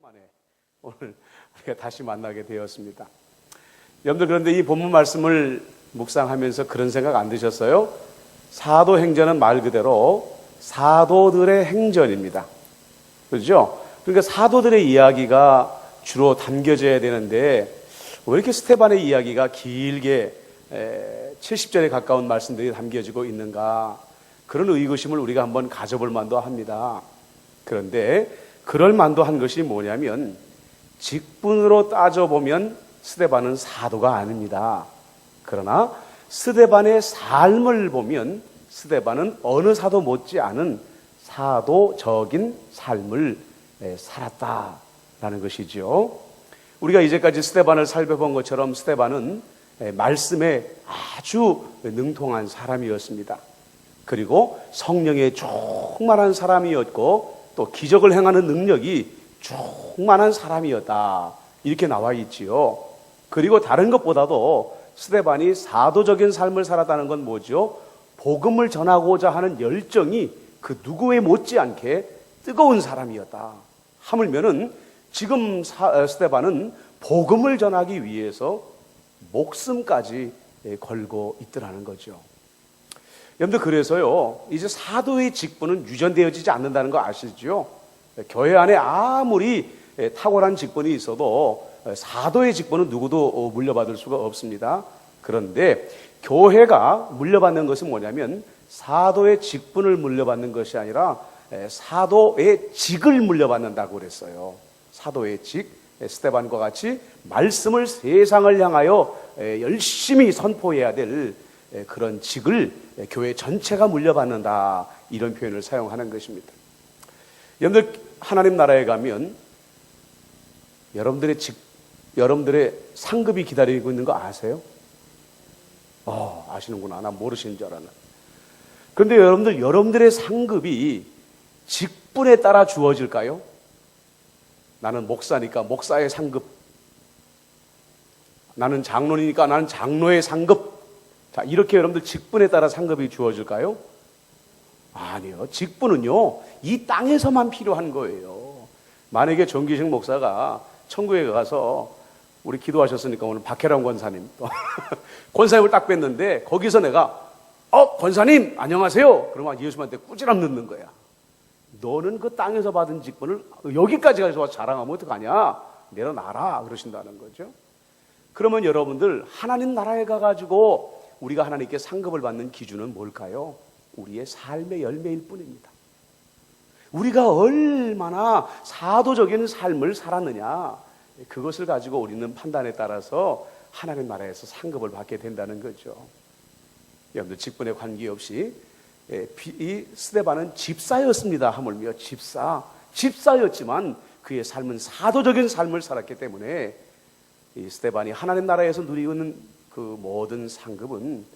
만에 오늘 우리가 다시 만나게 되었습니다. 여러분들, 그런데 이 본문 말씀을 묵상하면서 그런 생각 안 드셨어요? 사도행전은 말 그대로 사도들의 행전입니다. 그렇죠? 그러니까 사도들의 이야기가 주로 담겨져야 되는데 왜 이렇게 스데반의 이야기가 길게 70절에 가까운 말씀들이 담겨지고 있는가, 그런 의구심을 우리가 한번 가져볼 만도 합니다. 그런데 그럴 만도 한 것이 뭐냐면, 직분으로 따져보면 스데반은 사도가 아닙니다. 그러나 스데반의 삶을 보면 스데반은 어느 사도 못지않은 사도적인 삶을 살았다라는 것이죠. 우리가 이제까지 스데반을 살펴본 것처럼 스데반은 말씀에 아주 능통한 사람이었습니다. 그리고 성령에 충만한 사람이었고 또 기적을 행하는 능력이 충만한 사람이었다, 이렇게 나와 있지요. 그리고 다른 것보다도 스데반이 사도적인 삶을 살았다는 건 뭐죠? 복음을 전하고자 하는 열정이 그 누구에 못지않게 뜨거운 사람이었다. 하물면은 지금 스데반은 복음을 전하기 위해서 목숨까지 걸고 있더라는 거죠. 여러분들, 그래서요, 이제 사도의 직분은 유전되어지지 않는다는 거 아시죠? 교회 안에 아무리 탁월한 직분이 있어도 사도의 직분은 누구도 물려받을 수가 없습니다. 그런데 교회가 물려받는 것은 뭐냐면 사도의 직분을 물려받는 것이 아니라 사도의 직을 물려받는다고 그랬어요. 사도의 직, 스데반과 같이 말씀을 세상을 향하여 열심히 선포해야 될 그런 직을 교회 전체가 물려받는다, 이런 표현을 사용하는 것입니다. 여러분들, 하나님 나라에 가면 여러분들의 상급이 기다리고 있는 거 아세요? 아시는구나. 난 모르시는 줄 알았나. 그런데 여러분들의 상급이 직분에 따라 주어질까요? 나는 목사니까 목사의 상급, 나는 장로니까 나는 장로의 상급. 자, 이렇게 여러분들 직분에 따라 상급이 주어질까요? 아니요. 직분은요, 이 땅에서만 필요한 거예요. 만약에 정기식 목사가 천국에 가서, 우리 기도하셨으니까 오늘 박혜람 권사님 권사님을 딱 뵀는데 거기서 내가 권사님 안녕하세요, 그러면 예수님한테 꾸지람 넣는 거야. 너는 그 땅에서 받은 직분을 여기까지 가서 자랑하면 어떡하냐, 내려놔라, 그러신다는 거죠. 그러면 여러분들, 하나님 나라에 가가지고 우리가 하나님께 상급을 받는 기준은 뭘까요? 우리의 삶의 열매일 뿐입니다. 우리가 얼마나 사도적인 삶을 살았느냐, 그것을 가지고 우리는 판단에 따라서 하나님 나라에서 상급을 받게 된다는 거죠. 여러분들, 직분에 관계없이 이 스데반은 집사였습니다. 하물며 집사였지만 그의 삶은 사도적인 삶을 살았기 때문에 이 스데반이 하나님 나라에서 누리는 그 모든 상급은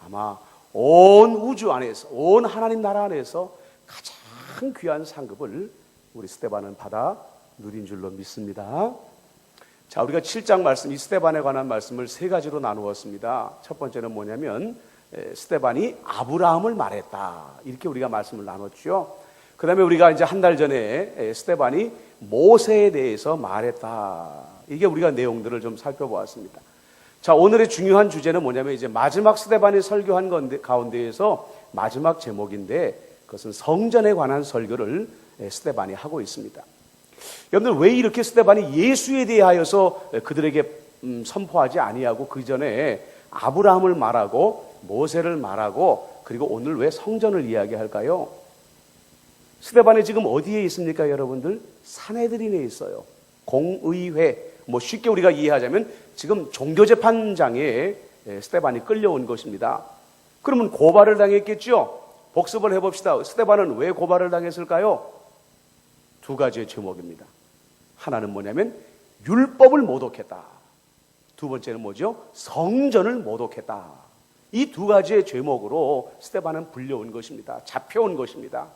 아마 온 우주 안에서, 온 하나님 나라 안에서 가장 귀한 상급을 우리 스데반은 받아 누린 줄로 믿습니다. 자, 우리가 7장 말씀, 이 스데반에 관한 말씀을 세 가지로 나누었습니다. 첫 번째는 뭐냐면 스데반이 아브라함을 말했다, 이렇게 우리가 말씀을 나눴죠. 그 다음에 우리가 이제 한 달 전에 스데반이 모세에 대해서 말했다, 이게 우리가 내용들을 좀 살펴보았습니다. 자, 오늘의 중요한 주제는 뭐냐면 이제 마지막 스데반이 설교한 가운데에서 마지막 제목인데, 그것은 성전에 관한 설교를 스데반이 하고 있습니다. 여러분들, 왜 이렇게 스데반이 예수에 대하여서 그들에게 선포하지 아니하고 그 전에 아브라함을 말하고 모세를 말하고 그리고 오늘 왜 성전을 이야기할까요? 스데반이 지금 어디에 있습니까, 여러분들? 산헤드린에 있어요. 공의회, 쉽게 우리가 이해하자면 지금 종교재판장에 스데반이 끌려온 것입니다. 그러면 고발을 당했겠죠? 복습을 해봅시다. 스데반은 왜 고발을 당했을까요? 두 가지의 제목입니다. 하나는 뭐냐면 율법을 모독했다. 두 번째는 뭐죠? 성전을 모독했다. 이 두 가지의 제목으로 스데반은 불려온 것입니다. 잡혀온 것입니다.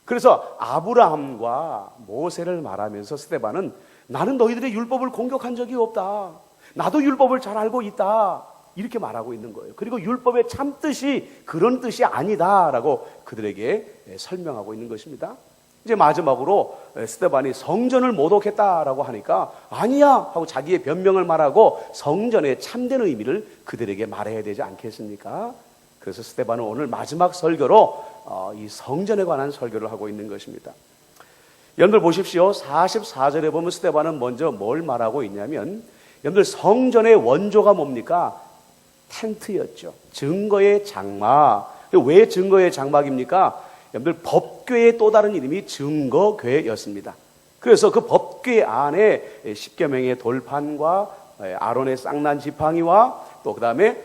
그래서 아브라함과 모세를 말하면서 스데반은 나는 너희들의 율법을 공격한 적이 없다, 나도 율법을 잘 알고 있다, 이렇게 말하고 있는 거예요. 그리고 율법의 참 뜻이 그런 뜻이 아니다라고 그들에게 설명하고 있는 것입니다. 이제 마지막으로 스데반이 성전을 모독했다라고 하니까 아니야 하고 자기의 변명을 말하고 성전의 참된 의미를 그들에게 말해야 되지 않겠습니까? 그래서 스데반은 오늘 마지막 설교로 이 성전에 관한 설교를 하고 있는 것입니다. 여러분들 보십시오. 44절에 보면 스데반은 먼저 뭘 말하고 있냐면, 여러분들 성전의 원조가 뭡니까? 텐트였죠. 증거의 장막. 왜 증거의 장막입니까? 여러분들 법궤의 또 다른 이름이 증거궤였습니다. 그래서 그 법궤 안에 십계명의 돌판과 아론의 쌍난 지팡이와 또 그 다음에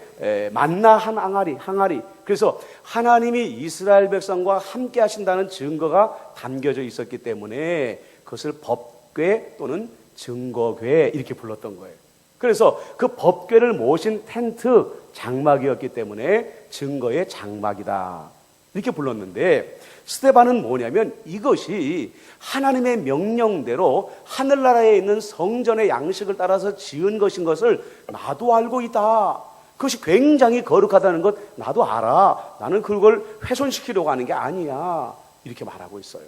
만나 한 항아리. 그래서 하나님이 이스라엘 백성과 함께 하신다는 증거가 담겨져 있었기 때문에 그것을 법궤 또는 증거궤 이렇게 불렀던 거예요. 그래서 그 법궤를 모신 텐트 장막이었기 때문에 증거의 장막이다 이렇게 불렀는데, 스데반은 뭐냐면 이것이 하나님의 명령대로 하늘나라에 있는 성전의 양식을 따라서 지은 것인 것을 나도 알고 있다. 그것이 굉장히 거룩하다는 것 나도 알아. 나는 그걸 훼손시키려고 하는 게 아니야. 이렇게 말하고 있어요.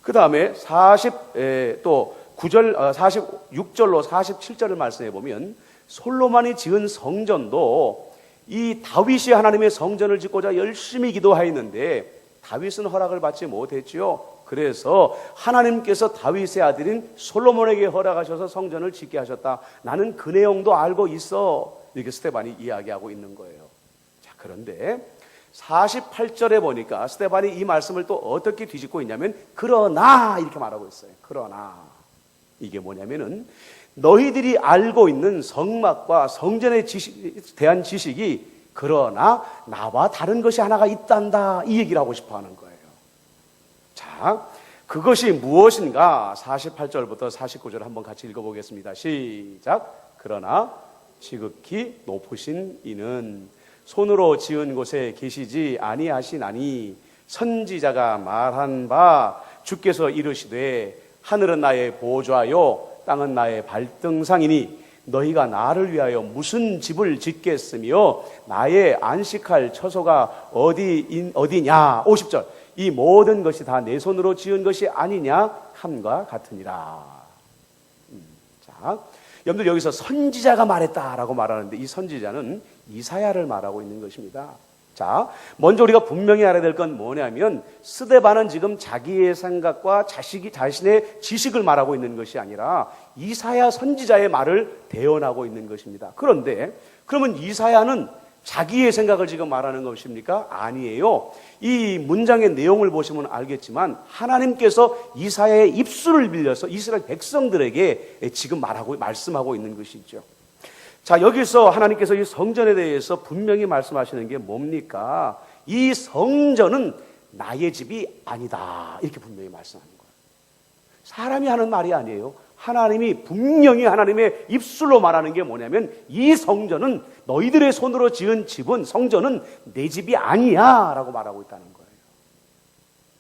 그 다음에 46절로 47절을 말씀해 보면 솔로몬이 지은 성전도 이 다윗이 하나님의 성전을 짓고자 열심히 기도하였는데 다윗은 허락을 받지 못했지요. 그래서 하나님께서 다윗의 아들인 솔로몬에게 허락하셔서 성전을 짓게 하셨다. 나는 그 내용도 알고 있어. 이렇게 스데반이 이야기하고 있는 거예요. 자, 그런데 48절에 보니까 스데반이 이 말씀을 또 어떻게 뒤집고 있냐면 그러나 이렇게 말하고 있어요. 그러나 이게 뭐냐면은 너희들이 알고 있는 성막과 성전에 대한 지식이 그러나 나와 다른 것이 하나가 있단다 이 얘기를 하고 싶어 하는 거예요. 자, 그것이 무엇인가 48절부터 49절 한번 같이 읽어보겠습니다. 시작. 그러나 지극히 높으신 이는 손으로 지은 곳에 계시지 아니하시나니 선지자가 말한 바 주께서 이르시되 하늘은 나의 보좌요 땅은 나의 발등상이니 너희가 나를 위하여 무슨 집을 짓겠으며 나의 안식할 처소가 어디냐. 50절. 이 모든 것이 다 내 손으로 지은 것이 아니냐 함과 같으니라. 자, 여러분들 여기서 선지자가 말했다라고 말하는데 이 선지자는 이사야를 말하고 있는 것입니다. 자, 먼저 우리가 분명히 알아야 될 건 뭐냐면 스데반은 지금 자기의 생각과 자신의 지식을 말하고 있는 것이 아니라 이사야 선지자의 말을 대언하고 있는 것입니다. 그런데 그러면 이사야는 자기의 생각을 지금 말하는 것입니까? 아니에요. 이 문장의 내용을 보시면 알겠지만 하나님께서 이사야의 입술을 빌려서 이스라엘 백성들에게 지금 말씀하고 있는 것이죠. 자, 여기서 하나님께서 이 성전에 대해서 분명히 말씀하시는 게 뭡니까? 이 성전은 나의 집이 아니다. 이렇게 분명히 말씀하는 거예요. 사람이 하는 말이 아니에요. 하나님이 분명히 하나님의 입술로 말하는 게 뭐냐면 이 성전은 너희들의 손으로 지은 집은 성전은 내 집이 아니야 라고 말하고 있다는 거예요.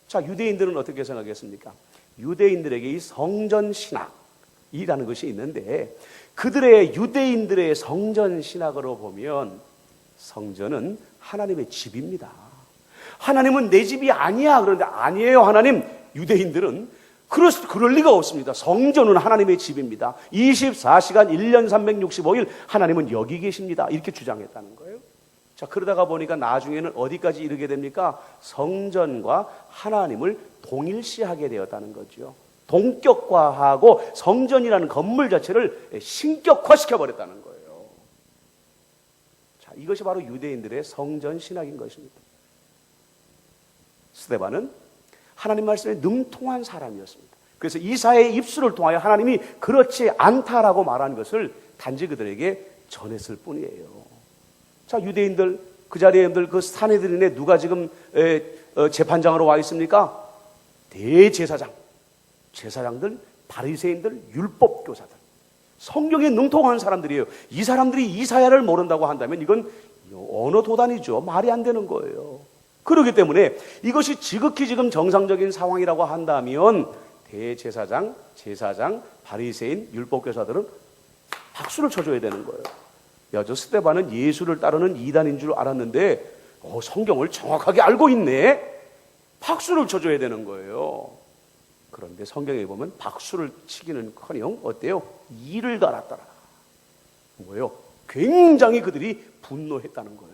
자, 유대인들은 어떻게 생각했습니까? 유대인들에게 이 성전 신학이라는 것이 있는데 그들의 유대인들의 성전 신학으로 보면 성전은 하나님의 집입니다. 하나님은 내 집이 아니야. 그런데 아니에요. 하나님. 유대인들은 그럴 리가 없습니다. 성전은 하나님의 집입니다. 24시간 1년 365일 하나님은 여기 계십니다. 이렇게 주장했다는 거예요. 자, 그러다가 보니까 나중에는 어디까지 이르게 됩니까? 성전과 하나님을 동일시하게 되었다는 거죠. 동격화하고 성전이라는 건물 자체를 신격화시켜버렸다는 거예요. 자, 이것이 바로 유대인들의 성전 신학인 것입니다. 스데반은 하나님 말씀에 능통한 사람이었습니다. 그래서 이사야의 입술을 통하여 하나님이 그렇지 않다라고 말한 것을 단지 그들에게 전했을 뿐이에요. 자, 유대인들 그 자리에 그 산헤드린에 누가 지금 재판장으로 와 있습니까? 대제사장, 제사장들, 바리새인들, 율법교사들, 성경에 능통한 사람들이에요. 이 사람들이 이사야를 모른다고 한다면 이건 언어 도단이죠. 말이 안 되는 거예요. 그렇기 때문에 이것이 지극히 지금 정상적인 상황이라고 한다면 대제사장, 제사장, 바리새인, 율법교사들은 박수를 쳐줘야 되는 거예요. 야, 저 스데반은 예수를 따르는 이단인 줄 알았는데 성경을 정확하게 알고 있네. 박수를 쳐줘야 되는 거예요. 그런데 성경에 보면 박수를 치기는커녕 어때요? 이를 갈았더라. 뭐예요? 굉장히 그들이 분노했다는 거예요.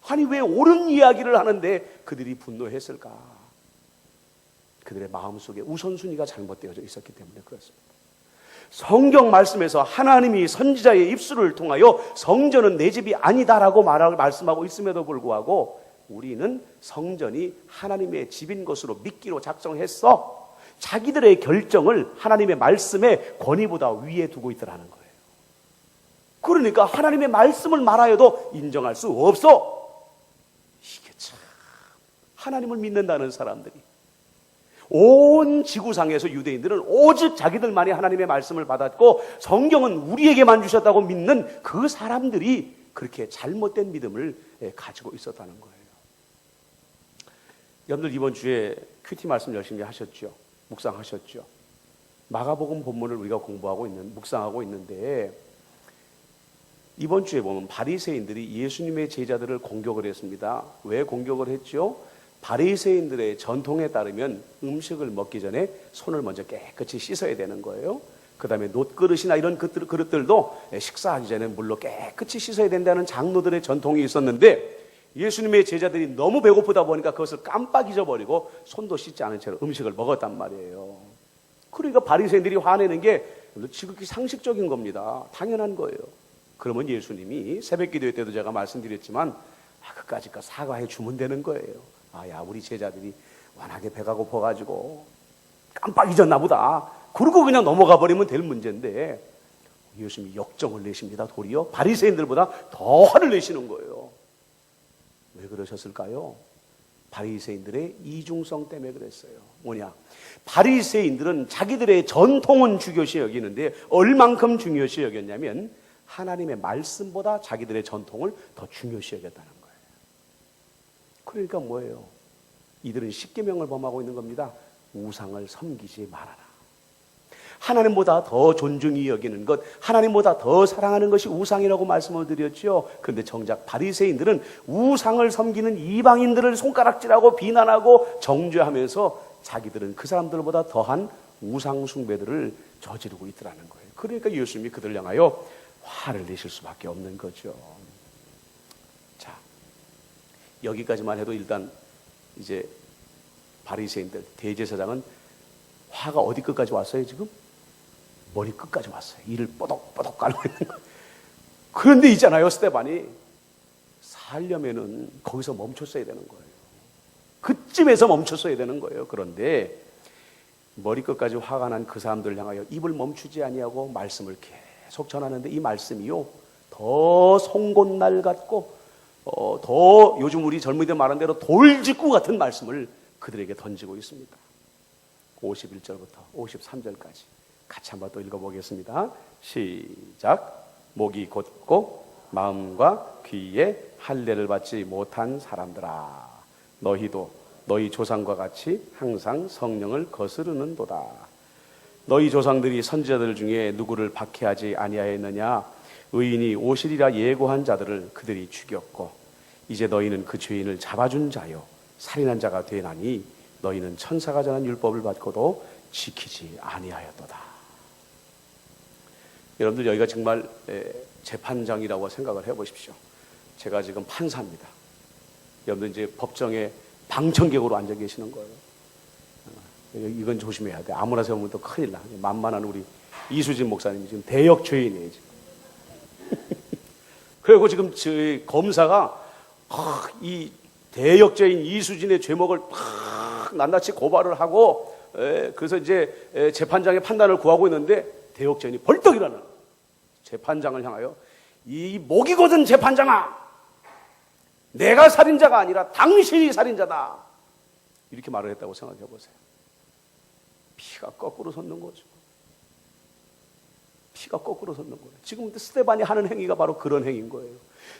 아니 왜 옳은 이야기를 하는데 그들이 분노했을까? 그들의 마음속에 우선순위가 잘못되어져 있었기 때문에 그렇습니다. 성경 말씀에서 하나님이 선지자의 입술을 통하여 성전은 내 집이 아니다라고 말씀하고 있음에도 불구하고 우리는 성전이 하나님의 집인 것으로 믿기로 작정했어. 자기들의 결정을 하나님의 말씀의 권위보다 위에 두고 있더라는 거예요. 그러니까 하나님의 말씀을 말하여도 인정할 수 없어. 이게 참 하나님을 믿는다는 사람들이, 온 지구상에서 유대인들은 오직 자기들만이 하나님의 말씀을 받았고 성경은 우리에게만 주셨다고 믿는 그 사람들이 그렇게 잘못된 믿음을 가지고 있었다는 거예요. 여러분들 이번 주에 큐티 말씀 열심히 하셨죠? 묵상하셨죠? 마가복음 본문을 우리가 묵상하고 있는데 이번 주에 보면 바리새인들이 예수님의 제자들을 공격을 했습니다. 왜 공격을 했죠? 바리새인들의 전통에 따르면 음식을 먹기 전에 손을 먼저 깨끗이 씻어야 되는 거예요. 그 다음에 놋그릇이나 이런 그릇들도 식사하기 전에 물로 깨끗이 씻어야 된다는 장로들의 전통이 있었는데 예수님의 제자들이 너무 배고프다 보니까 그것을 깜빡 잊어버리고 손도 씻지 않은 채로 음식을 먹었단 말이에요. 그러니까 바리새인들이 화내는 게 지극히 상식적인 겁니다. 당연한 거예요. 그러면 예수님이 새벽기도회 때도 제가 말씀드렸지만 그까짓 거 사과해 주면 되는 거예요. 야 우리 제자들이 워낙에 배가 고파가지고 깜빡 잊었나 보다. 그러고 그냥 넘어가 버리면 될 문제인데 예수님이 역정을 내십니다. 도리어 바리새인들보다 더 화를 내시는 거예요. 왜 그러셨을까요? 바리새인들의 이중성 때문에 그랬어요. 뭐냐? 바리새인들은 자기들의 전통은 중요시 여기는데 얼만큼 중요시 여겼냐면 하나님의 말씀보다 자기들의 전통을 더 중요시 여겼다는 거예요. 그러니까 뭐예요? 이들은 십계명을 범하고 있는 겁니다. 우상을 섬기지 말아라. 하나님보다 더 존중이 여기는 것, 하나님보다 더 사랑하는 것이 우상이라고 말씀을 드렸죠. 그런데 정작 바리새인들은 우상을 섬기는 이방인들을 손가락질하고 비난하고 정죄하면서 자기들은 그 사람들보다 더한 우상 숭배들을 저지르고 있더라는 거예요. 그러니까 예수님이 그들을 향하여 화를 내실 수밖에 없는 거죠. 자, 여기까지만 해도 일단 이제 바리새인들, 대제사장은 화가 어디 끝까지 왔어요 지금? 머리 끝까지 왔어요. 이를 뽀독뽀독 깔고 있는 거예요. 그런데 있잖아요, 스데반이 살려면은 거기서 멈췄어야 되는 거예요. 그쯤에서 멈췄어야 되는 거예요. 그런데 머리 끝까지 화가 난 그 사람들을 향하여 입을 멈추지 아니하고 말씀을 계속 전하는데 이 말씀이요 더 송곳날 같고 더 요즘 우리 젊은이들 말하는 대로 돌직구 같은 말씀을 그들에게 던지고 있습니다. 51절부터 53절까지 같이 한번 또 읽어보겠습니다. 시작. 목이 곧고 마음과 귀에 할례를 받지 못한 사람들아, 너희도 너희 조상과 같이 항상 성령을 거스르는도다. 너희 조상들이 선지자들 중에 누구를 박해하지 아니하였느냐? 의인이 오시리라 예고한 자들을 그들이 죽였고 이제 너희는 그 죄인을 잡아준 자요 살인한 자가 되나니 너희는 천사가 전한 율법을 받고도 지키지 아니하였도다. 여러분들 여기가 정말 재판장이라고 생각을 해보십시오. 제가 지금 판사입니다. 여러분들 이제 법정에 방청객으로 앉아 계시는 거예요. 이건 조심해야 돼. 아무나 세우면 또 큰일 나. 만만한 우리 이수진 목사님이 지금 대역 죄인이에요. 지금. 그리고 지금 저희 검사가 이 대역 죄인 이수진의 죄목을 낱낱이 고발을 하고 그래서 이제 재판장의 판단을 구하고 있는데 대역 죄인이 벌떡 일어나 재판장을 향하여 이 목이 곧은 재판장아, 내가 살인자가 아니라 당신이 살인자다 이렇게 말을 했다고 생각해 보세요. 피가 거꾸로 솟는 거죠. 피가 거꾸로 솟는 거예요. 지금 스데반이 하는 행위가 바로 그런 행위인 거예요.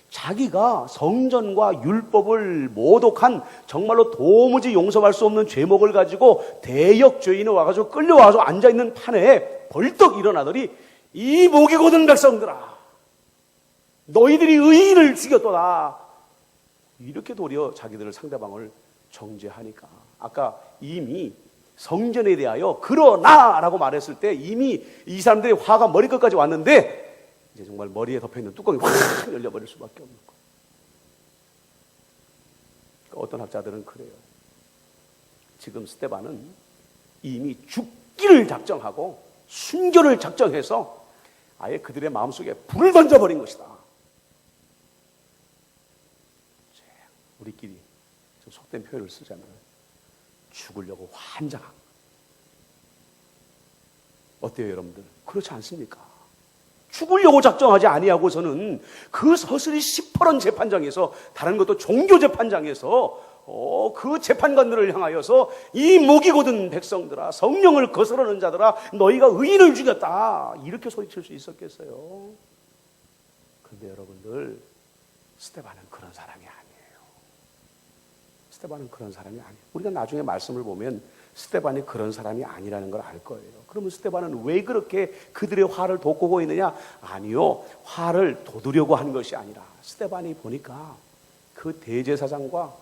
자기가 성전과 율법을 모독한 정말로 도무지 용서할 수 없는 죄목을 가지고 대역 죄인이 와가지고 끌려와서 앉아있는 판에 벌떡 일어나더니 이 목이 곧은 백성들아, 너희들이 의인을 죽였도다 이렇게 도리어 자기들을 상대방을 정죄하니까 아까 이미 성전에 대하여 그러나라고 말했을 때 이미 이 사람들의 화가 머리끝까지 왔는데 이제 정말 머리에 덮여있는 뚜껑이 확 열려버릴 수밖에 없는 거예요. 그러니까 어떤 학자들은 그래요. 지금 스데반은 이미 죽기를 작정하고 순교를 작정해서 아예 그들의 마음속에 불을 던져버린 것이다. 우리끼리 좀 속된 표현을 쓰자면 죽으려고 환장한. 어때요 여러분들? 그렇지 않습니까? 죽으려고 작정하지 아니하고서는 그 서슬이 시퍼런 재판장에서, 다른 것도 종교 재판장에서 그 재판관들을 향하여서 이 목이 곧은 백성들아, 성령을 거스르는 자들아, 너희가 의인을 죽였다, 이렇게 소리칠 수 있었겠어요? 그런데 여러분들, 스데반은 그런 사람이 아니에요. 스데반은 그런 사람이 아니에요. 우리가 나중에 말씀을 보면 스데반이 그런 사람이 아니라는 걸 알 거예요. 그러면 스데반은 왜 그렇게 그들의 화를 돋구고 있느냐? 아니요, 화를 돋우려고 한 것이 아니라 스데반이 보니까 그 대제사장과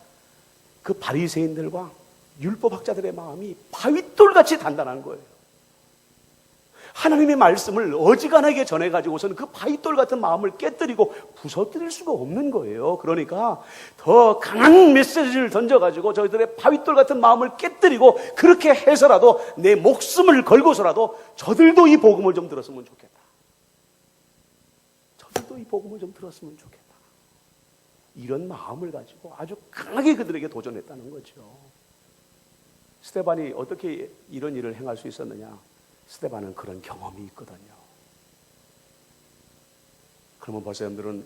그 바리새인들과 율법학자들의 마음이 바위돌같이 단단한 거예요. 하나님의 말씀을 어지간하게 전해가지고서는 그 바위돌 같은 마음을 깨뜨리고 부서뜨릴 수가 없는 거예요. 그러니까 더 강한 메시지를 던져가지고 저희들의 바위돌 같은 마음을 깨뜨리고, 그렇게 해서라도 내 목숨을 걸고서라도 저들도 이 복음을 좀 들었으면 좋겠다. 저들도 이 복음을 좀 들었으면 좋겠다. 이런 마음을 가지고 아주 강하게 그들에게 도전했다는 거죠. 스데반이 어떻게 이런 일을 행할 수 있었느냐? 스데반은 그런 경험이 있거든요. 그러면 벌써 여러분들은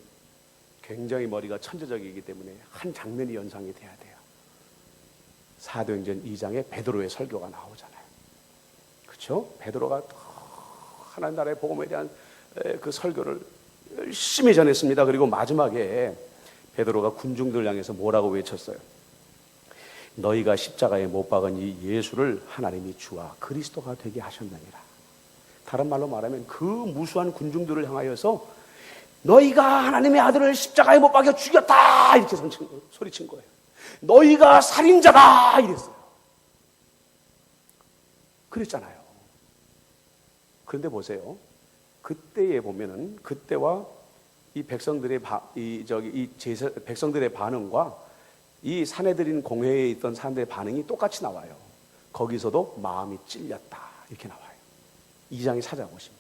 굉장히 머리가 천재적이기 때문에 한 장면이 연상이 돼야 돼요. 사도행전 2장에 베드로의 설교가 나오잖아요. 그렇죠? 베드로가 하나님 나라의 복음에 대한 그 설교를 열심히 전했습니다. 그리고 마지막에 베드로가 군중들 향해서 뭐라고 외쳤어요? 너희가 십자가에 못 박은 이 예수를 하나님이 주와 그리스도가 되게 하셨느니라. 다른 말로 말하면 그 무수한 군중들을 향하여서 너희가 하나님의 아들을 십자가에 못 박여 죽였다, 이렇게 소리친 거예요. 너희가 살인자다, 이랬어요. 그랬잖아요. 그런데 보세요. 그때에 보면은 그때와 이 백성들의 백성들의 반응과 이 사내들인 공회에 있던 사람들의 반응이 똑같이 나와요. 거기서도 마음이 찔렸다, 이렇게 나와요. 2장에 찾아보시면.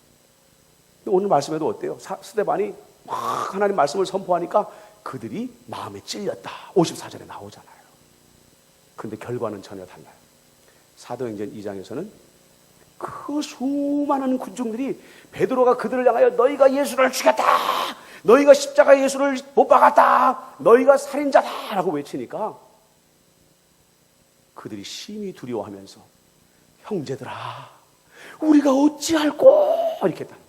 오늘 말씀에도 어때요? 스데반이 막 하나님 말씀을 선포하니까 그들이 마음에 찔렸다, 54절에 나오잖아요. 그런데 결과는 전혀 달라요. 사도행전 2장에서는 그 수많은 군중들이 베드로가 그들을 향하여 너희가 예수를 죽였다, 너희가 십자가에 예수를 못 박았다, 너희가 살인자다 라고 외치니까 그들이 심히 두려워하면서 형제들아 우리가 어찌할꼬, 이렇게 했다는 거예요.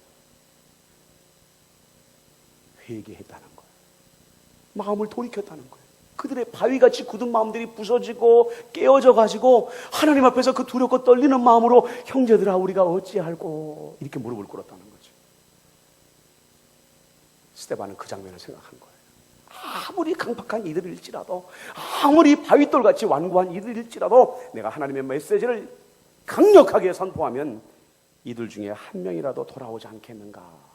회개했다는 거예요. 마음을 돌이켰다는 거예요. 그들의 바위같이 굳은 마음들이 부서지고 깨어져 가지고 하나님 앞에서 그 두렵고 떨리는 마음으로 형제들아 우리가 어찌할꼬, 이렇게 무릎을 꿇었다는 거죠. 스데반은 그 장면을 생각한 거예요. 아무리 강팍한 이들일지라도, 아무리 바위돌같이 완고한 이들일지라도 내가 하나님의 메시지를 강력하게 선포하면 이들 중에 한 명이라도 돌아오지 않겠는가.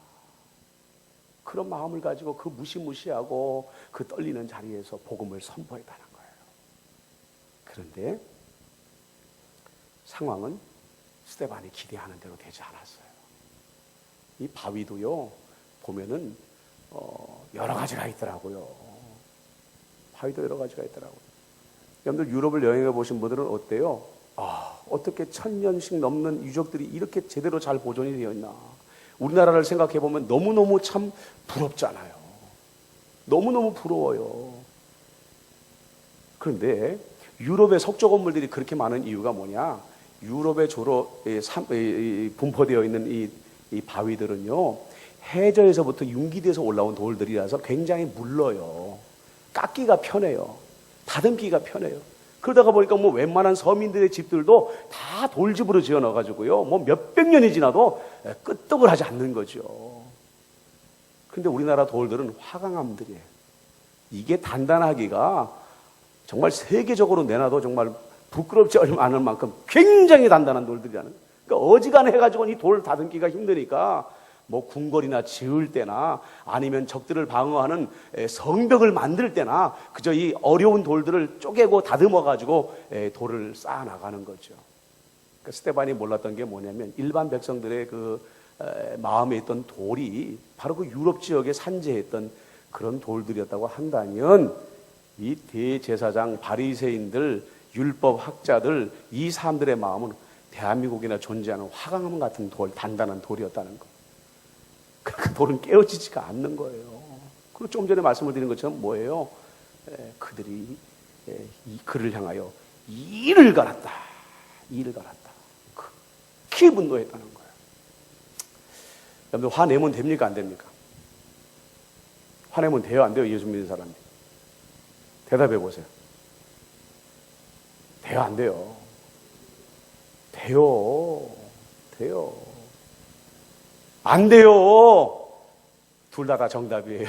그런 마음을 가지고 그 무시무시하고 그 떨리는 자리에서 복음을 선포했다는 거예요. 그런데 상황은 스데반이 기대하는 대로 되지 않았어요. 이 바위도요 보면은 여러 가지가 있더라고요. 바위도 여러 가지가 있더라고요. 여러분들 유럽을 여행해 보신 분들은 어때요? 어떻게 1000년씩 넘는 유적들이 이렇게 제대로 잘 보존이 되어 있나. 우리나라를 생각해 보면 너무너무 참 부럽잖아요. 너무너무 부러워요. 그런데 유럽의 석조 건물들이 그렇게 많은 이유가 뭐냐? 유럽에 주로 분포되어 있는 이 바위들은요, 해저에서부터 융기돼서 올라온 돌들이라서 굉장히 물러요. 깎기가 편해요. 다듬기가 편해요. 그러다가 보니까 뭐 웬만한 서민들의 집들도 다 돌집으로 지어 넣어가지고요, 뭐 몇백 년이 지나도 끄떡을 하지 않는 거죠. 근데 우리나라 돌들은 화강암들이에요. 이게 단단하기가 정말 세계적으로 내놔도 정말 부끄럽지 않을 만큼 굉장히 단단한 돌들이라는 거예요. 그러니까 어지간해 가지고 이 돌 다듬기가 힘드니까 뭐 궁궐이나 지을 때나 아니면 적들을 방어하는 성벽을 만들 때나 그저 이 어려운 돌들을 쪼개고 다듬어 가지고 돌을 쌓아 나가는 거죠. 그러니까 스데반이 몰랐던 게 뭐냐면 일반 백성들의 그 마음에 있던 돌이 바로 그 유럽 지역에 산재했던 그런 돌들이었다고 한다면 이 대제사장 바리새인들 율법 학자들 이 사람들의 마음은 대한민국이나 존재하는 화강암 같은 돌, 단단한 돌이었다는 거. 그 돌은 깨어지지가 않는 거예요. 그리고 좀 전에 말씀을 드린 것처럼 뭐예요? 그들이 이 그를 향하여 이를 갈았다. 이를 갈았다. 극히 분노했다는 거예요. 여러분들 화내면 됩니까? 안 됩니까? 화내면 돼요? 안 돼요? 예수 믿는 사람이. 대답해 보세요. 돼요? 안 돼요? 돼요. 돼요. 안 돼요. 둘 다 정답이에요.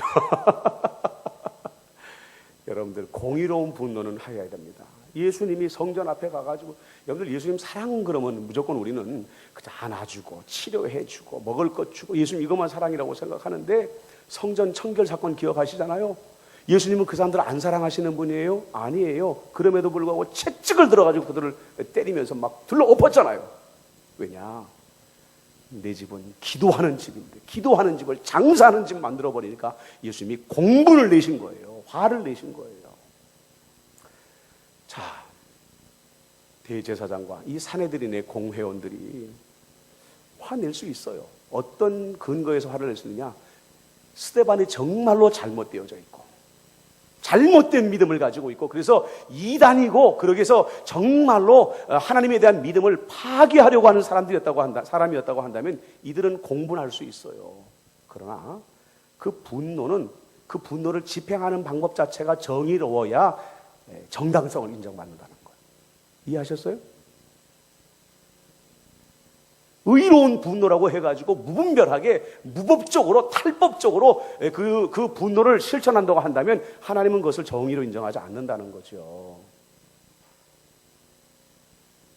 여러분들 공의로운 분노는 하여야 됩니다. 예수님이 성전 앞에 가가지고 여러분들 예수님 사랑 그러면 무조건 우리는 그저 안아주고 치료해주고 먹을 것 주고 예수님 이것만 사랑이라고 생각하는데 성전 청결 사건 기억하시잖아요. 예수님은 그 사람들을 안 사랑하시는 분이에요? 아니에요. 그럼에도 불구하고 채찍을 들어가지고 그들을 때리면서 막 둘러 엎었잖아요. 왜냐? 내 집은 기도하는 집인데 기도하는 집을 장사하는 집 만들어버리니까 예수님이 공분을 내신 거예요. 화를 내신 거예요. 자, 대제사장과 이 사내들인의 공회원들이 화낼 수 있어요. 어떤 근거에서 화를 낼 수 있느냐? 스데반이 정말로 잘못되어져 있고 잘못된 믿음을 가지고 있고 그래서 이단이고 그러기 위해서 정말로 하나님에 대한 믿음을 파괴하려고 하는 사람이었다고 한다면 이들은 공분할 수 있어요. 그러나 그 분노를 집행하는 방법 자체가 정의로워야 정당성을 인정받는다는 거예요. 이해하셨어요? 의로운 분노라고 해가지고 무분별하게 무법적으로 탈법적으로 그 분노를 실천한다고 한다면 하나님은 그것을 정의로 인정하지 않는다는 거죠.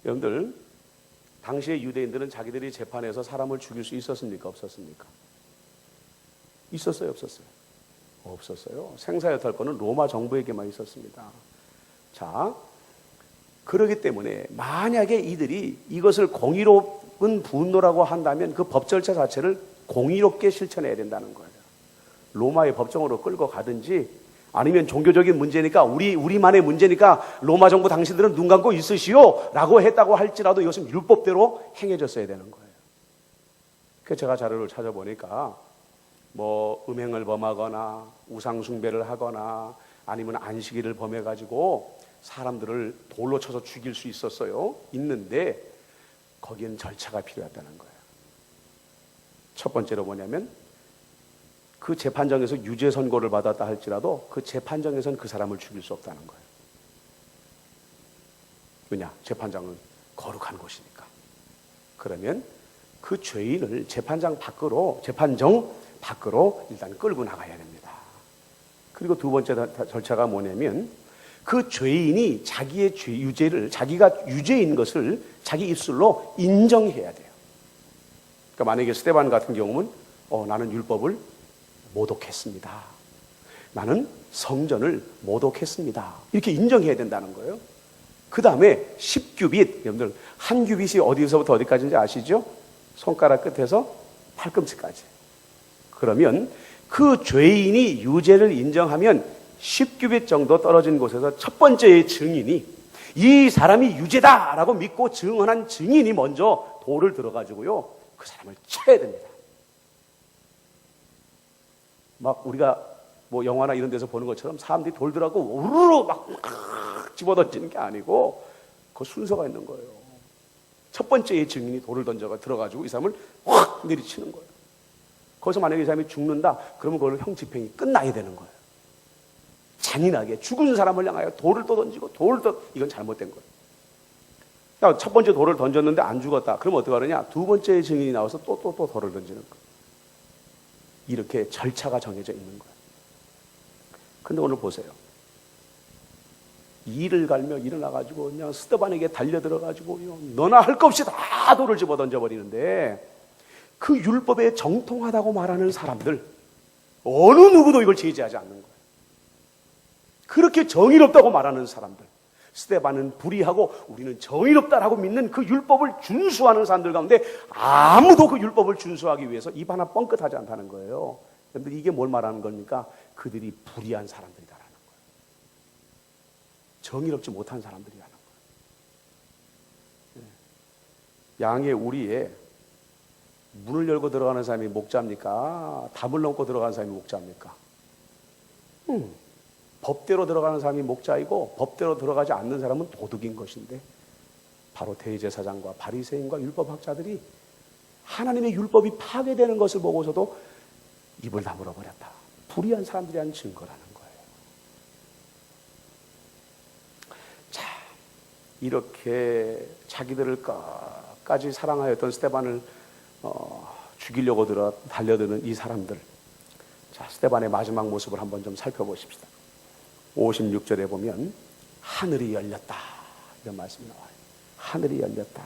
여러분들 당시의 유대인들은 자기들이 재판에서 사람을 죽일 수 있었습니까? 없었습니까? 있었어요? 없었어요? 없었어요. 생사여탈권은 로마 정부에게만 있었습니다. 자, 그렇기 때문에 만약에 이들이 이것을 공의로운 분노라고 한다면 그 법 절차 자체를 공의롭게 실천해야 된다는 거예요. 로마의 법정으로 끌고 가든지 아니면 종교적인 문제니까 우리만의 문제니까 로마 정부 당신들은 눈 감고 있으시오 라고 했다고 할지라도 이것은 율법대로 행해졌어야 되는 거예요. 그래서 제가 자료를 찾아보니까 뭐 음행을 범하거나 우상숭배를 하거나 아니면 안식일을 범해가지고 사람들을 돌로 쳐서 죽일 수 있었어요. 있는데 거기에는 절차가 필요했다는 거예요. 첫 번째로 뭐냐면 그 재판정에서 유죄 선고를 받았다 할지라도 그 재판정에서는 그 사람을 죽일 수 없다는 거예요. 왜냐? 재판장은 거룩한 곳이니까. 그러면 그 죄인을 재판정 밖으로 일단 끌고 나가야 됩니다. 그리고 두 번째 절차가 뭐냐면 그 죄인이 자기의 유죄를 자기가 유죄인 것을 자기 입술로 인정해야 돼요. 그러니까 만약에 스데반 같은 경우는 나는 율법을 모독했습니다. 나는 성전을 모독했습니다. 이렇게 인정해야 된다는 거예요. 그 다음에 10규빗, 여러분들 한 규빗이 어디서부터 어디까지인지 아시죠? 손가락 끝에서 팔꿈치까지. 그러면 그 죄인이 유죄를 인정하면 10규빗 정도 떨어진 곳에서 첫 번째의 증인이 이 사람이 유죄다라고 믿고 증언한 증인이 먼저 돌을 들어가지고요 그 사람을 쳐야 됩니다. 막 우리가 뭐 영화나 이런 데서 보는 것처럼 사람들이 돌 들어가고 우르르 막 집어던지는 게 아니고 그 순서가 있는 거예요. 첫 번째의 증인이 돌을 던져가 들어가지고 이 사람을 확 내리치는 거예요. 거기서 만약에 이 사람이 죽는다 그러면 그걸 형 집행이 끝나야 되는 거예요. 잔인하게 죽은 사람을 향하여 돌을 또 던지고 이건 잘못된 거예요. 첫 번째 돌을 던졌는데 안 죽었다. 그럼 어떻게 하느냐? 두 번째 증인이 나와서 또 돌을 던지는 거예요. 이렇게 절차가 정해져 있는 거예요. 근데 오늘 보세요. 이를 갈며 일어나가지고 그냥 스데반에게 달려들어가지고 너나 할 것 없이 다 돌을 집어 던져버리는데, 그 율법에 정통하다고 말하는 사람들 어느 누구도 이걸 제지하지 않는 거예요. 그렇게 정의롭다고 말하는 사람들, 스데반은 불의하고 우리는 정의롭다라고 믿는 그 율법을 준수하는 사람들 가운데 아무도 그 율법을 준수하기 위해서 입 하나 뻥끗하지 않다는 거예요. 여러분들, 이게 뭘 말하는 겁니까? 그들이 불의한 사람들이다라는 거예요. 정의롭지 못한 사람들이라는 거예요. 양의 우리에 문을 열고 들어가는 사람이 목자입니까? 담을 넘고 들어가는 사람이 목자입니까? 법대로 들어가는 사람이 목자이고 법대로 들어가지 않는 사람은 도둑인 것인데, 바로 대제사장과 바리새인과 율법학자들이 하나님의 율법이 파괴되는 것을 보고서도 입을 다물어 버렸다. 불의한 사람들이라는 증거라는 거예요. 자, 이렇게 자기들을 끝까지 사랑하였던 스데반을 죽이려고 달려드는 이 사람들, 자, 스데반의 마지막 모습을 한번 좀 살펴보십시다. 56절에 보면 하늘이 열렸다, 이런 말씀이 나와요. 하늘이 열렸다.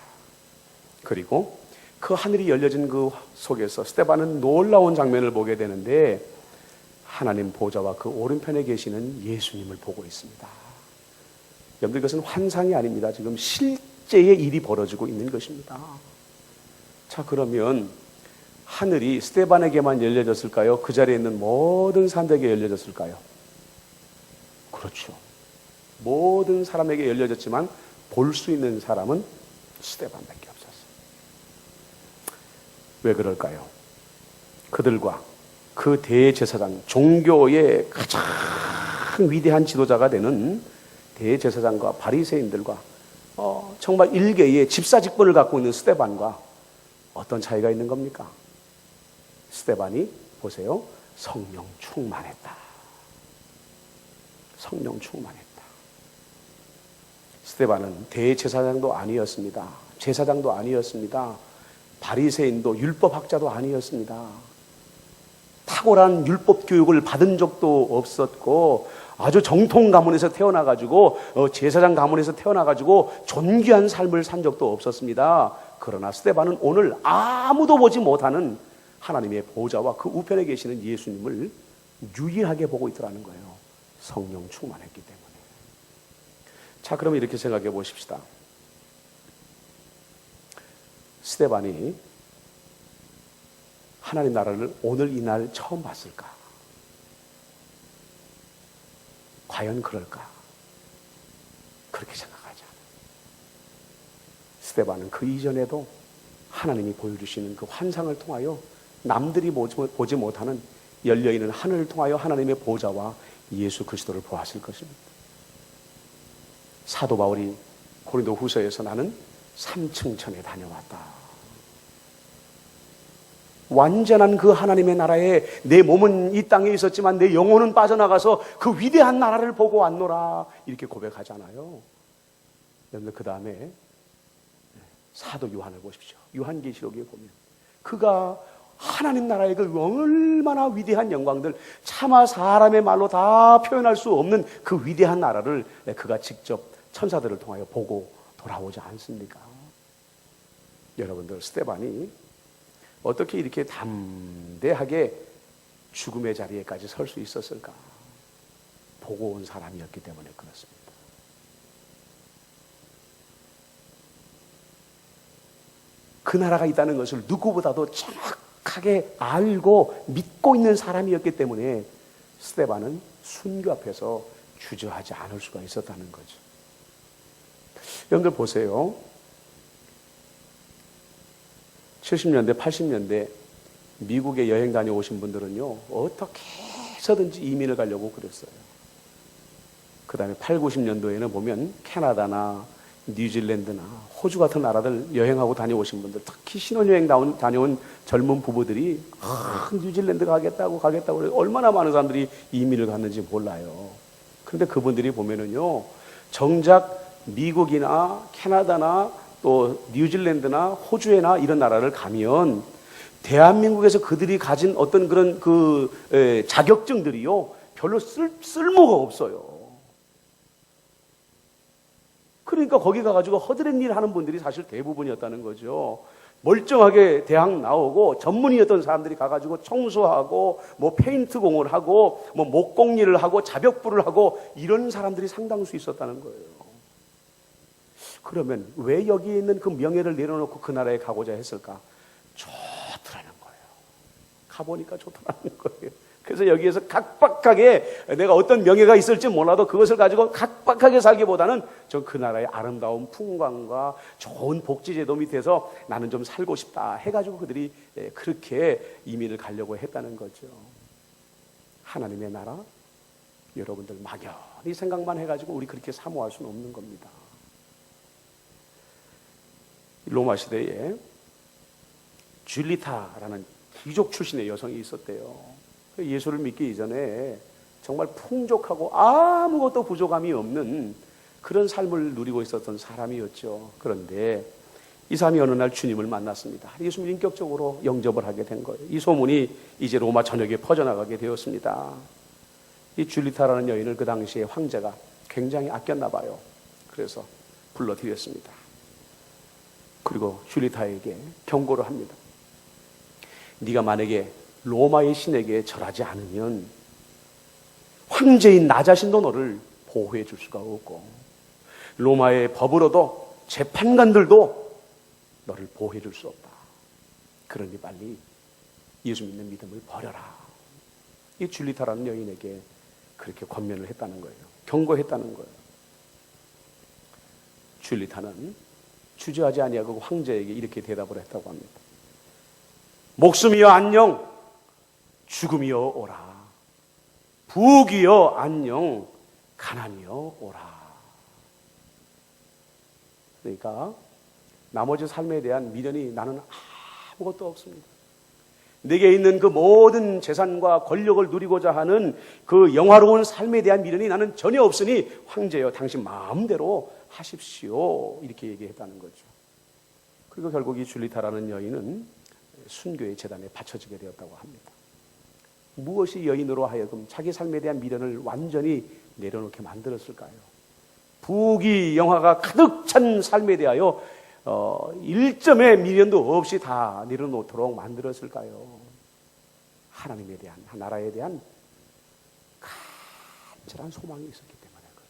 그리고 그 하늘이 열려진 그 속에서 스데반은 놀라운 장면을 보게 되는데, 하나님 보좌와 그 오른편에 계시는 예수님을 보고 있습니다. 여러분들, 이것은 환상이 아닙니다. 지금 실제의 일이 벌어지고 있는 것입니다. 자, 그러면 하늘이 스데반에게만 열려졌을까요? 그 자리에 있는 모든 사람들에게 열려졌을까요? 그렇죠. 모든 사람에게 열려졌지만 볼 수 있는 사람은 스데반밖에 없었어요. 왜 그럴까요? 그들과 그 대제사장, 종교의 가장 위대한 지도자가 되는 대제사장과 바리새인들과 정말 일개의 집사직분을 갖고 있는 스데반과 어떤 차이가 있는 겁니까? 스데반이 보세요, 성령 충만했다. 성령 충만했다. 스데반은 대제사장도 아니었습니다. 제사장도 아니었습니다. 바리새인도 율법학자도 아니었습니다. 탁월한 율법 교육을 받은 적도 없었고, 아주 정통 가문에서 태어나가지고 제사장 가문에서 태어나가지고 존귀한 삶을 산 적도 없었습니다. 그러나 스데반은 오늘 아무도 보지 못하는 하나님의 보좌와 그 우편에 계시는 예수님을 유일하게 보고 있더라는 거예요. 성령 충만했기 때문에. 자, 그럼 이렇게 생각해 보십시다. 스데반이 하나님 나라를 오늘 이날 처음 봤을까? 과연 그럴까? 그렇게 생각하지 않아요. 스데반은 그 이전에도 하나님이 보여주시는 그 환상을 통하여 남들이 보지 못하는 열려있는 하늘을 통하여 하나님의 보좌와 예수 그리스도를 보았을 것입니다. 사도 바울이 고린도 후서에서 나는 삼층천에 다녀왔다. 완전한 그 하나님의 나라에 내 몸은 이 땅에 있었지만 내 영혼은 빠져나가서 그 위대한 나라를 보고 왔노라, 이렇게 고백하잖아요. 여러분들, 그 다음에 사도 요한을 보십시오. 요한계시록에 보면 그가 하나님 나라의 그 얼마나 위대한 영광들, 차마 사람의 말로 다 표현할 수 없는 그 위대한 나라를 그가 직접 천사들을 통하여 보고 돌아오지 않습니까? 여러분들, 스데반이 어떻게 이렇게 담대하게 죽음의 자리에까지 설 수 있었을까? 보고 온 사람이었기 때문에 그렇습니다. 그 나라가 있다는 것을 누구보다도 정확하게 알고 믿고 있는 사람이었기 때문에 스데반은 순교 앞에서 주저하지 않을 수가 있었다는 거죠. 여러분들 보세요. 70년대, 80년대 미국에 여행 다녀오신 분들은요, 어떻게 해서든지 이민을 가려고 그랬어요. 그 다음에 8, 90년도에는 보면 캐나다나 뉴질랜드나 호주 같은 나라들 여행하고 다녀오신 분들, 특히 신혼여행 다녀온 젊은 부부들이 뉴질랜드 가겠다고 그래서 얼마나 많은 사람들이 이민을 갔는지 몰라요. 그런데 그분들이 보면은요, 정작 미국이나 캐나다나 또 뉴질랜드나 호주에나 이런 나라를 가면 대한민국에서 그들이 가진 어떤 그런 그, 자격증들이요, 별로 쓸모가 없어요. 그러니까 거기 가가지고 허드렛 일 하는 분들이 사실 대부분이었다는 거죠. 멀쩡하게 대학 나오고 전문의였던 사람들이 가가지고 청소하고 뭐 페인트 공을 하고 뭐 목공 일을 하고 자벽부를 하고 이런 사람들이 상당수 있었다는 거예요. 그러면 왜 여기에 있는 그 명예를 내려놓고 그 나라에 가고자 했을까? 좋더라는 거예요. 가보니까 좋더라는 거예요. 그래서 여기에서 각박하게 내가 어떤 명예가 있을지 몰라도 그것을 가지고 각박하게 살기보다는 전 그 나라의 아름다운 풍광과 좋은 복지제도 밑에서 나는 좀 살고 싶다 해가지고 그들이 그렇게 이민을 가려고 했다는 거죠. 하나님의 나라, 여러분들 막연히 생각만 해가지고 우리 그렇게 사모할 수는 없는 겁니다. 로마 시대에 줄리타라는 귀족 출신의 여성이 있었대요. 예수를 믿기 이전에 정말 풍족하고 아무것도 부족함이 없는 그런 삶을 누리고 있었던 사람이었죠. 그런데 이 사람이 어느 날 주님을 만났습니다. 예수님을 인격적으로 영접을 하게 된 거예요. 이 소문이 이제 로마 전역에 퍼져나가게 되었습니다. 이 줄리타라는 여인을 그 당시에 황제가 굉장히 아꼈나 봐요. 그래서 불러들였습니다. 그리고 줄리타에게 경고를 합니다. 네가 만약에 로마의 신에게 절하지 않으면 황제인 나 자신도 너를 보호해 줄 수가 없고 로마의 법으로도 재판관들도 너를 보호해 줄 수 없다. 그러니 빨리 예수 믿는 믿음을 버려라. 이 줄리타라는 여인에게 그렇게 권면을 했다는 거예요. 경고했다는 거예요. 줄리타는 주저하지 아니하고 황제에게 이렇게 대답을 했다고 합니다. 목숨이여 안녕, 죽음이여 오라. 부귀여 안녕, 가난이여 오라. 그러니까 나머지 삶에 대한 미련이 나는 아무것도 없습니다. 내게 있는 그 모든 재산과 권력을 누리고자 하는 그 영화로운 삶에 대한 미련이 나는 전혀 없으니 황제여 당신 마음대로 하십시오. 이렇게 얘기했다는 거죠. 그리고 결국 이 줄리타라는 여인은 순교의 제단에 바쳐지게 되었다고 합니다. 무엇이 여인으로 하여금 자기 삶에 대한 미련을 완전히 내려놓게 만들었을까요? 부귀 영화가 가득 찬 삶에 대하여 일점의 미련도 없이 다 내려놓도록 만들었을까요? 하나님에 대한, 나라에 대한 간절한 소망이 있었기 때문에 그래요.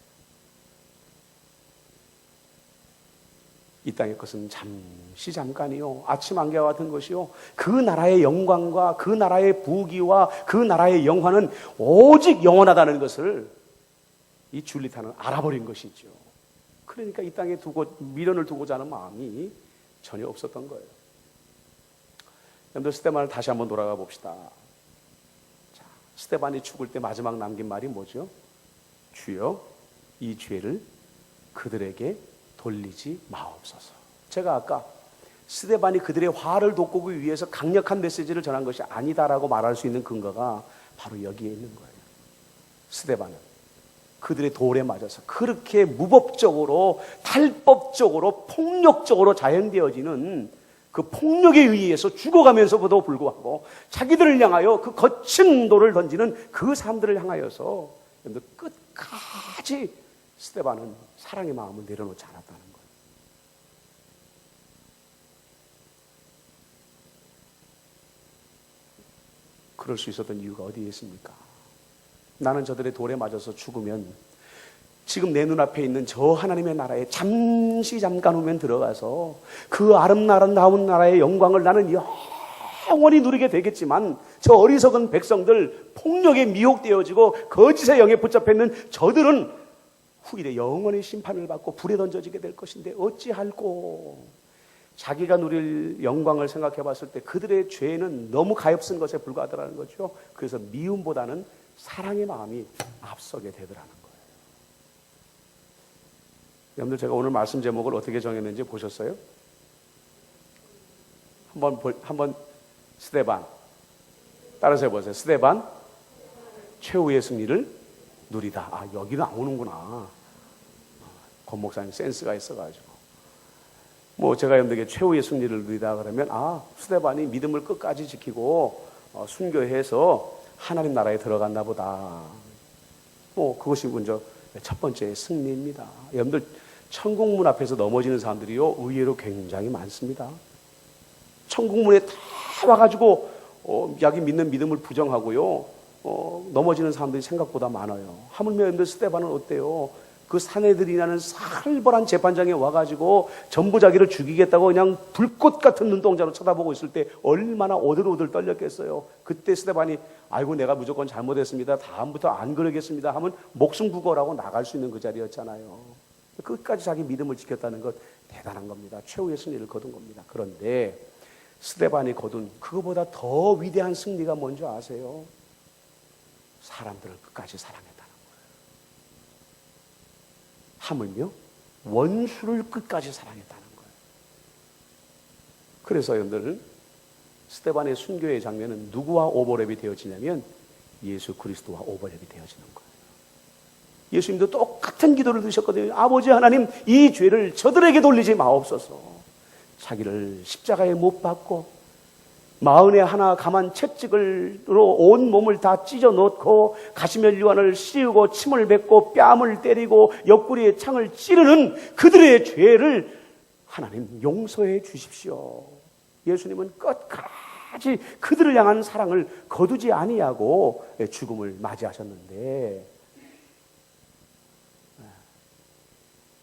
이 땅의 것은 잠시 잠깐이요, 아침 안개와 같은 것이요, 그 나라의 영광과 그 나라의 부귀와 그 나라의 영화는 오직 영원하다는 것을 이 줄리타는 알아버린 것이죠. 그러니까 이 땅에 미련을 두고자 하는 마음이 전혀 없었던 거예요. 여러분들 스데반을 다시 한번 돌아가 봅시다. 자, 스데반이 죽을 때 마지막 남긴 말이 뭐죠? 주여 이 죄를 그들에게 돌리지 마옵소서. 제가 아까 스데반이 그들의 화를 돋구기 위해서 강력한 메시지를 전한 것이 아니다라고 말할 수 있는 근거가 바로 여기에 있는 거예요. 스데반은 그들의 돌에 맞아서 그렇게 무법적으로 탈법적으로 폭력적으로 자행되어지는 그 폭력에 의해서 죽어가면서도 불구하고 자기들을 향하여 그 거친 돌을 던지는 그 사람들을 향하여서 끝까지 스데반은 사랑의 마음을 내려놓지 않았다는 거예요. 그럴 수 있었던 이유가 어디에 있습니까? 나는 저들의 돌에 맞아서 죽으면 지금 내 눈앞에 있는 저 하나님의 나라에 잠시 잠깐 후면 들어가서 그 아름다운 나라의 영광을 나는 영원히 누리게 되겠지만 저 어리석은 백성들, 폭력에 미혹되어지고 거짓의 영에 붙잡혀 있는 저들은 후일에 영원히 심판을 받고 불에 던져지게 될 것인데 어찌할꼬. 자기가 누릴 영광을 생각해 봤을 때 그들의 죄는 너무 가엾은 것에 불과하더라는 거죠. 그래서 미움보다는 사랑의 마음이 앞서게 되더라는 거예요. 여러분들 제가 오늘 말씀 제목을 어떻게 정했는지 보셨어요? 한번 스데반 따라서 해보세요. 스데반 최후의 승리를 누리다. 아, 여기 나오는구나. 권 목사님 센스가 있어가지고. 뭐 제가 여러분들에게 최후의 승리를 누리다 그러면 스데반이 믿음을 끝까지 지키고 순교해서 하나님 나라에 들어갔나 보다. 그것이 먼저 첫 번째 승리입니다. 여러분들 천국문 앞에서 넘어지는 사람들이요, 의외로 굉장히 많습니다. 천국문에 다 와가지고 자기 믿는 믿음을 부정하고요, 넘어지는 사람들이 생각보다 많아요. 하물며 여러분들 스데반은 어때요? 그 사내들이라는 살벌한 재판장에 와가지고 전부 자기를 죽이겠다고 그냥 불꽃 같은 눈동자로 쳐다보고 있을 때 얼마나 오들오들 떨렸겠어요. 그때 스데반이 아이고 내가 무조건 잘못했습니다, 다음부터 안 그러겠습니다 하면 목숨 구걸하고 나갈 수 있는 그 자리였잖아요. 끝까지 자기 믿음을 지켰다는 것 대단한 겁니다. 최후의 승리를 거둔 겁니다. 그런데 스데반이 거둔 그거보다 더 위대한 승리가 뭔지 아세요? 사람들을 끝까지 사랑했다는 거예요. 하물며 원수를 끝까지 사랑했다는 거예요. 그래서 여러분들 스데반의 순교의 장면은 누구와 오버랩이 되어지냐면 예수 그리스도와 오버랩이 되어지는 거예요. 예수님도 똑같은 기도를 드셨거든요. 아버지 하나님, 이 죄를 저들에게 돌리지 마옵소서. 자기를 십자가에 못 박고 마흔에 하나 감한 채찍으로 온 몸을 다 찢어 놓고 가시면류관을 씌우고 침을 뱉고 뺨을 때리고 옆구리에 창을 찌르는 그들의 죄를 하나님 용서해 주십시오. 예수님은 끝까지 그들을 향한 사랑을 거두지 아니하고 죽음을 맞이하셨는데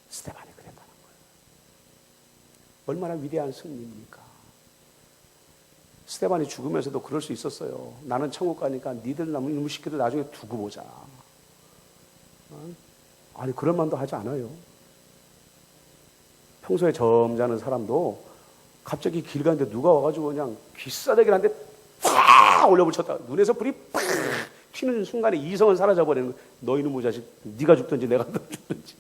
스데반이 그랬다는 거예요. 얼마나 위대한 승리입니까? 스데반이 죽으면서도 그럴 수 있었어요. 나는 천국 가니까 니들 이놈의 시키들 나중에 두고 보자. 아니 그런 말도 하지 않아요. 평소에 점잖은 사람도 갑자기 길 가는데 누가 와가지고 그냥 귀싸대기를 한데 팍 올려붙였다. 눈에서 불이 팍 튀는 순간에 이성은 사라져버리는 거예요. 너 이놈의 자식, 네가 죽든지 내가 죽든지.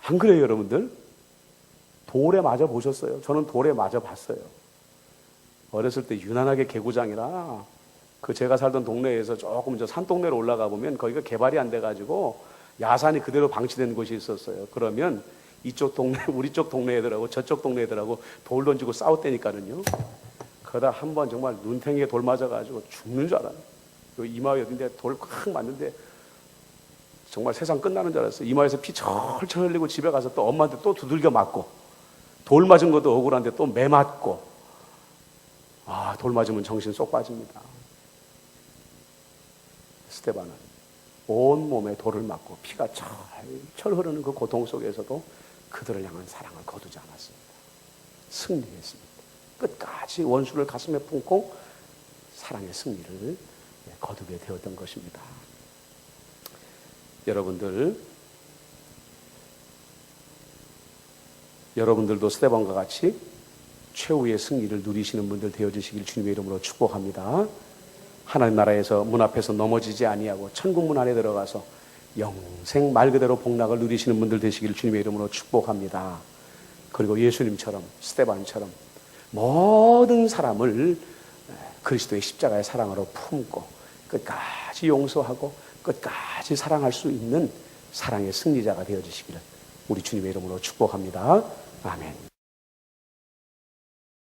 안 그래요 여러분들? 돌에 맞아 보셨어요? 저는 돌에 맞아 봤어요. 어렸을 때 유난하게 개구장이라 그 제가 살던 동네에서 조금 저 산동네로 올라가 보면 거기가 개발이 안 돼가지고 야산이 그대로 방치된 곳이 있었어요. 그러면 이쪽 동네, 우리 쪽 동네 애들하고 저쪽 동네 애들하고 돌 던지고 싸웠다니까는요. 그러다 한번 정말 눈탱이에 돌 맞아가지고 죽는 줄 알아요. 이마에인데 돌 콱 맞는데 정말 세상 끝나는 줄 알았어요. 이마에서 피 철철 흘리고 집에 가서 또 엄마한테 또 두들겨 맞고 돌 맞은 것도 억울한데 또 매 맞고 돌 맞으면 정신 쏙 빠집니다. 스데반은 온몸에 돌을 맞고 피가 철철 흐르는 그 고통 속에서도 그들을 향한 사랑을 거두지 않았습니다. 승리했습니다. 끝까지 원수를 가슴에 품고 사랑의 승리를 거두게 되었던 것입니다. 여러분들도 스데반과 같이 최후의 승리를 누리시는 분들 되어주시길 주님의 이름으로 축복합니다. 하나님 나라에서 문 앞에서 넘어지지 아니하고 천국 문 안에 들어가서 영생 말 그대로 복락을 누리시는 분들 되시길 주님의 이름으로 축복합니다. 그리고 예수님처럼 스데반처럼 모든 사람을 그리스도의 십자가의 사랑으로 품고 끝까지 용서하고 끝까지 사랑할 수 있는 사랑의 승리자가 되어주시기를 우리 주님의 이름으로 축복합니다. 아멘.